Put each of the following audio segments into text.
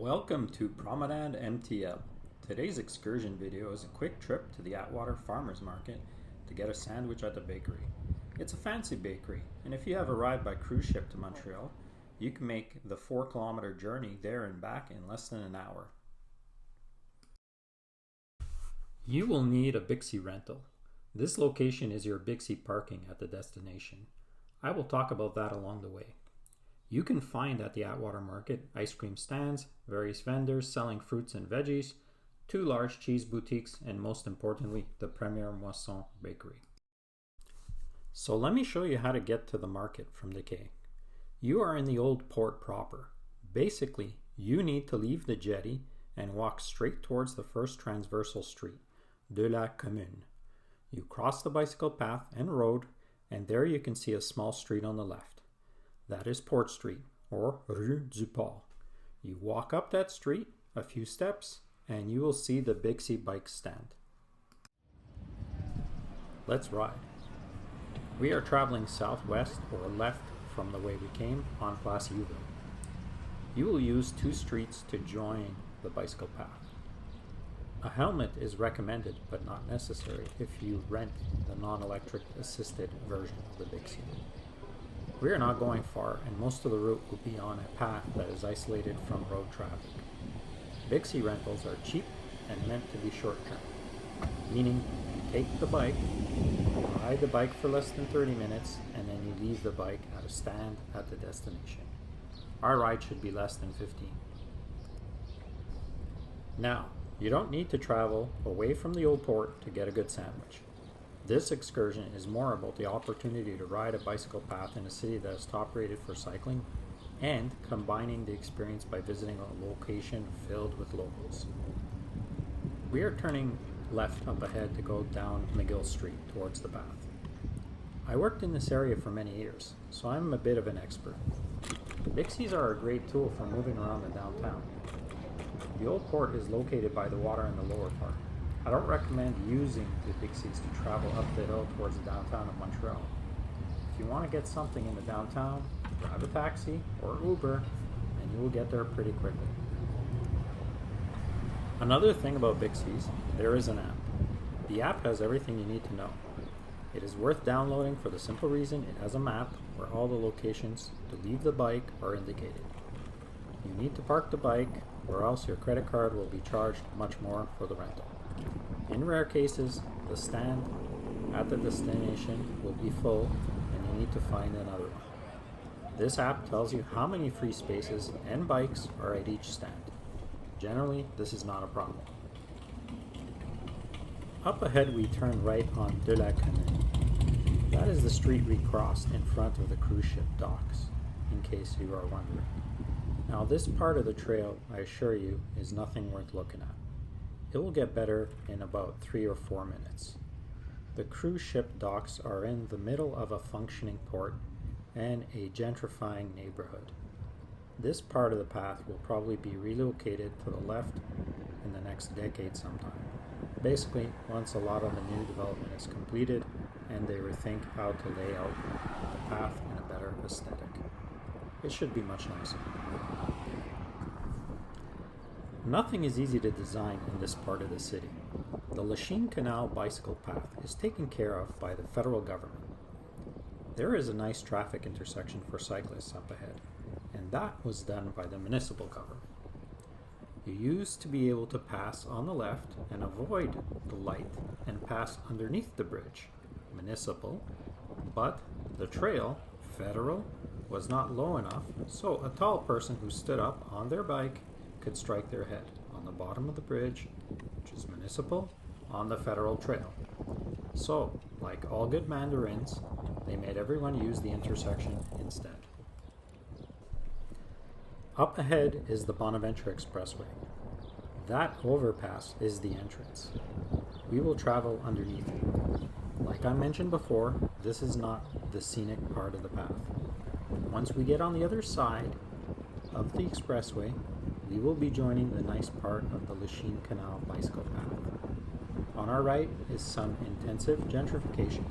Welcome to Promenade MTL. Today's excursion video is a quick trip to the Atwater Farmers Market to get a sandwich at the bakery. It's a fancy bakery, and if you have arrived by cruise ship to Montreal, you can make the 4-kilometer journey there and back in less than an hour. You will need a Bixi rental. This location is your Bixi parking at the destination. I will talk about that along the way. You can find at the Atwater Market ice cream stands, various vendors selling fruits and veggies, 2 large cheese boutiques, and most importantly, the Premier Moisson bakery. So let me show you how to get to the market from the quay. You are in the old port proper. Basically, you need to leave the jetty and walk straight towards the first transversal street, de la Commune. You cross the bicycle path and road, and there you can see a small street on the left. That is Port Street, or Rue du Port. You walk up that street a few steps, and you will see the Bixi bike stand. Let's ride. We are traveling southwest or left from the way we came on Place Youville. You will use 2 streets to join the bicycle path. A helmet is recommended but not necessary if you rent the non-electric assisted version of the Bixi. We are not going far, and most of the route will be on a path that is isolated from road traffic. Bixi rentals are cheap and meant to be short-term, meaning you take the bike, ride the bike for less than 30 minutes, and then you leave the bike at a stand at the destination. Our ride should be less than 15. Now, you don't need to travel away from the old port to get a good sandwich. This excursion is more about the opportunity to ride a bicycle path in a city that is top rated for cycling and combining the experience by visiting a location filled with locals. We are turning left up ahead to go down McGill Street towards the path. I worked in this area for many years, so I'm a bit of an expert. Bixis are a great tool for moving around the downtown. The old port is located by the water in the lower part. I don't recommend using the Bixis to travel up the hill towards the downtown of Montreal. If you want to get something in the downtown, grab a taxi or Uber and you will get there pretty quickly. Another thing about Bixis, there is an app. The app has everything you need to know. It is worth downloading for the simple reason it has a map where all the locations to leave the bike are indicated. You need to park the bike or else your credit card will be charged much more for the rental. In rare cases, the stand at the destination will be full and you need to find another one. This app tells you how many free spaces and bikes are at each stand. Generally, this is not a problem. Up ahead, we turn right on de la Commune. That is the street we crossed in front of the cruise ship docks, in case you are wondering. Now, this part of the trail, I assure you, is nothing worth looking at. It will get better in about 3 or 4 minutes. The cruise ship docks are in the middle of a functioning port and a gentrifying neighborhood. This part of the path will probably be relocated to the left in the next decade sometime. Basically, once a lot of the new development is completed and they rethink how to lay out the path in a better aesthetic. It should be much nicer. Nothing is easy to design in this part of the city. The Lachine Canal bicycle path is taken care of by the federal government. There is a nice traffic intersection for cyclists up ahead, and that was done by the municipal government. You used to be able to pass on the left and avoid the light and pass underneath the bridge, municipal, but the trail, federal, was not low enough, so a tall person who stood up on their bike could strike their head on the bottom of the bridge, which is municipal, on the federal trail. So, like all good mandarins, they made everyone use the intersection instead. Up ahead is the Bonaventure Expressway. That overpass is the entrance. We will travel underneath it. Like I mentioned before, this is not the scenic part of the path. Once we get on the other side of the expressway, we will be joining the nice part of the Lachine Canal bicycle path. On our right is some intensive gentrification.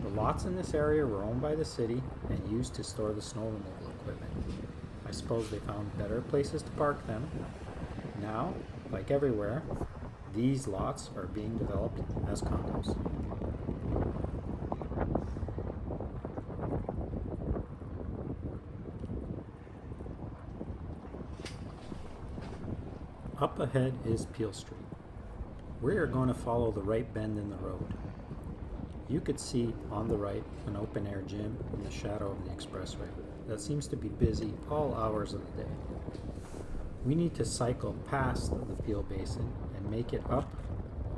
The lots in this area were owned by the city and used to store the snow removal equipment. I suppose they found better places to park them. Now, like everywhere, these lots are being developed as condos. Up ahead is Peel Street. We are going to follow the right bend in the road. You could see on the right an open air gym in the shadow of the expressway that seems to be busy all hours of the day. We need to cycle past the Peel Basin and make it up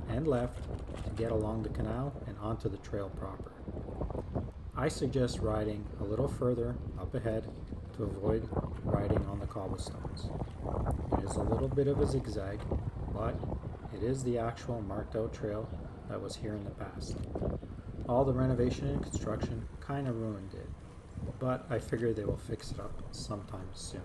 and left to get along the canal and onto the trail proper. I suggest riding a little further up ahead to avoid riding on the cobblestones. It is a little bit of a zigzag, but it is the actual marked out trail that was here in the past. All the renovation and construction kind of ruined it, but I figure they will fix it up sometime soon.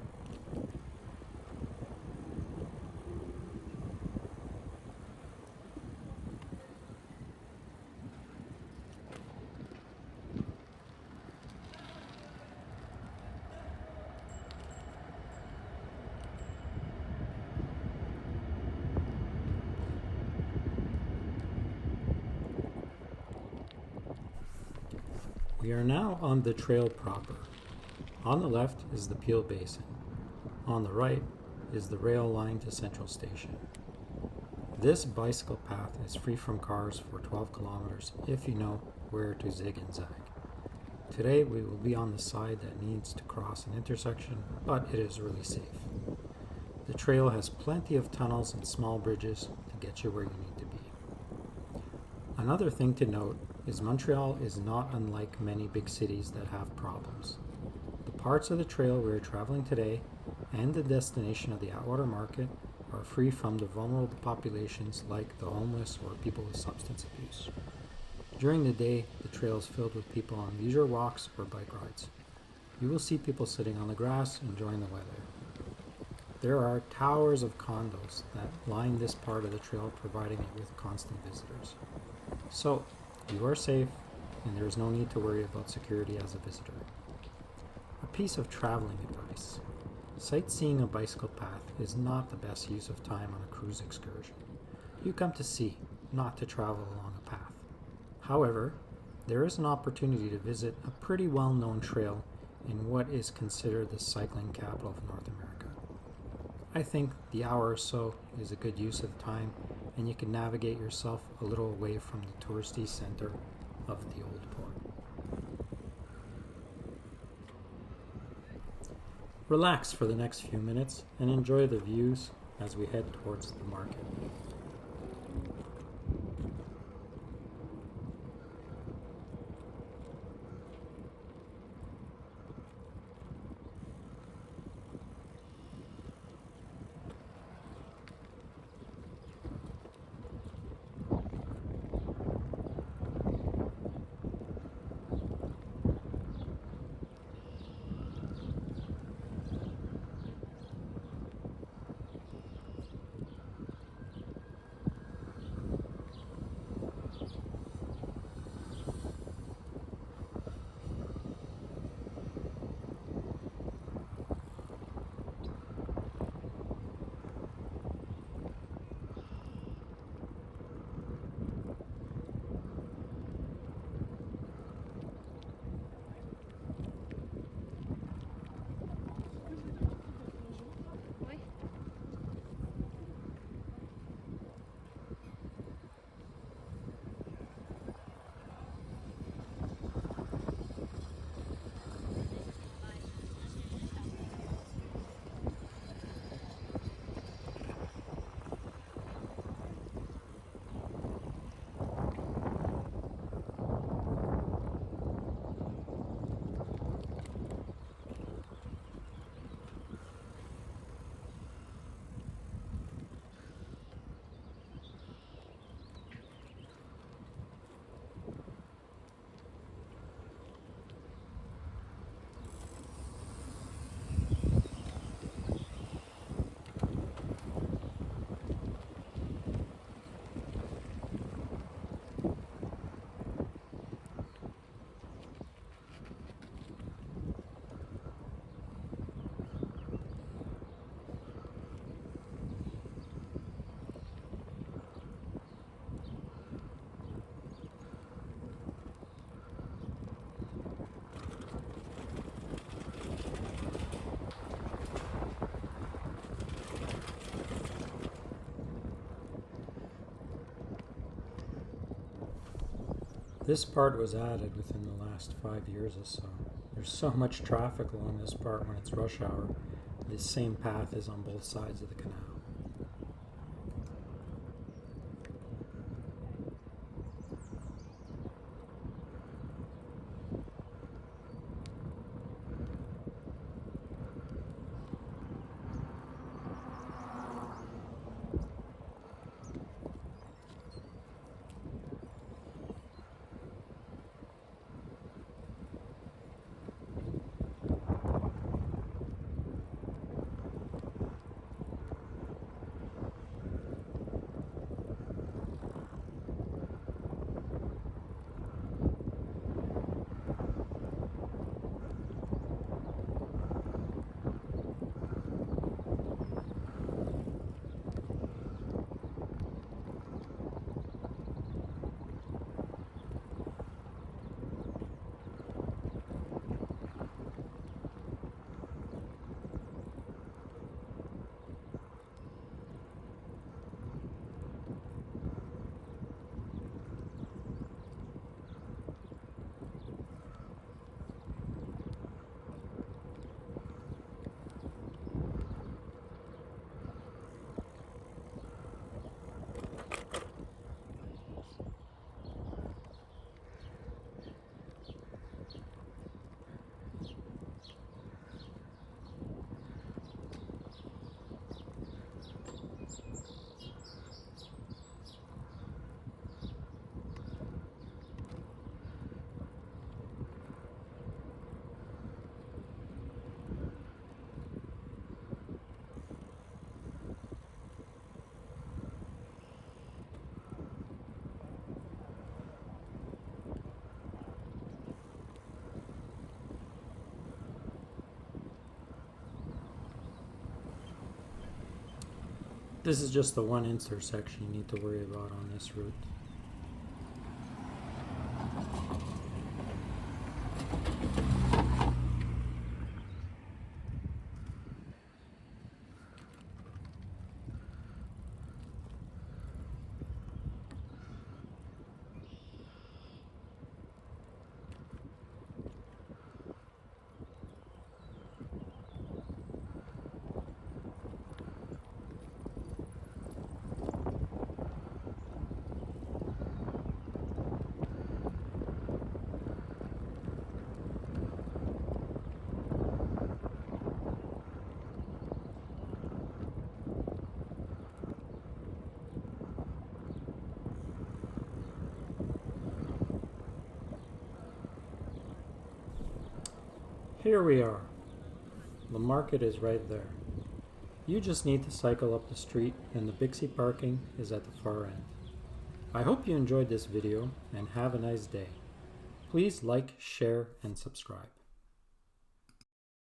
We are now on the trail proper. On the left is the Peel Basin. On the right is the rail line to Central Station. This bicycle path is free from cars for 12 kilometers if you know where to zig and zag. Today we will be on the side that needs to cross an intersection, but it is really safe. The trail has plenty of tunnels and small bridges to get you where you need to be. Another thing to note is Montreal is not unlike many big cities that have problems. The parts of the trail we are traveling today and the destination of the Atwater Market are free from the vulnerable populations like the homeless or people with substance abuse. During the day, the trail is filled with people on leisure walks or bike rides. You will see people sitting on the grass enjoying the weather. There are towers of condos that line this part of the trail, providing it with constant visitors. So, you are safe, and there is no need to worry about security as a visitor. A piece of traveling advice. Sightseeing a bicycle path is not the best use of time on a cruise excursion. You come to see, not to travel along a path. However, there is an opportunity to visit a pretty well-known trail in what is considered the cycling capital of North America. I think the hour or so is a good use of time, and you can navigate yourself a little away from the touristy center of the old port. Relax for the next few minutes and enjoy the views as we head towards the market. This part was added within the last 5 years or so. There's so much traffic along this part when it's rush hour. This same path is on both sides of the canal. This is just the one intersection you need to worry about on this route. Here we are. The market is right there. You just need to cycle up the street and the Bixi parking is at the far end. I hope you enjoyed this video and have a nice day. Please like, share, and subscribe.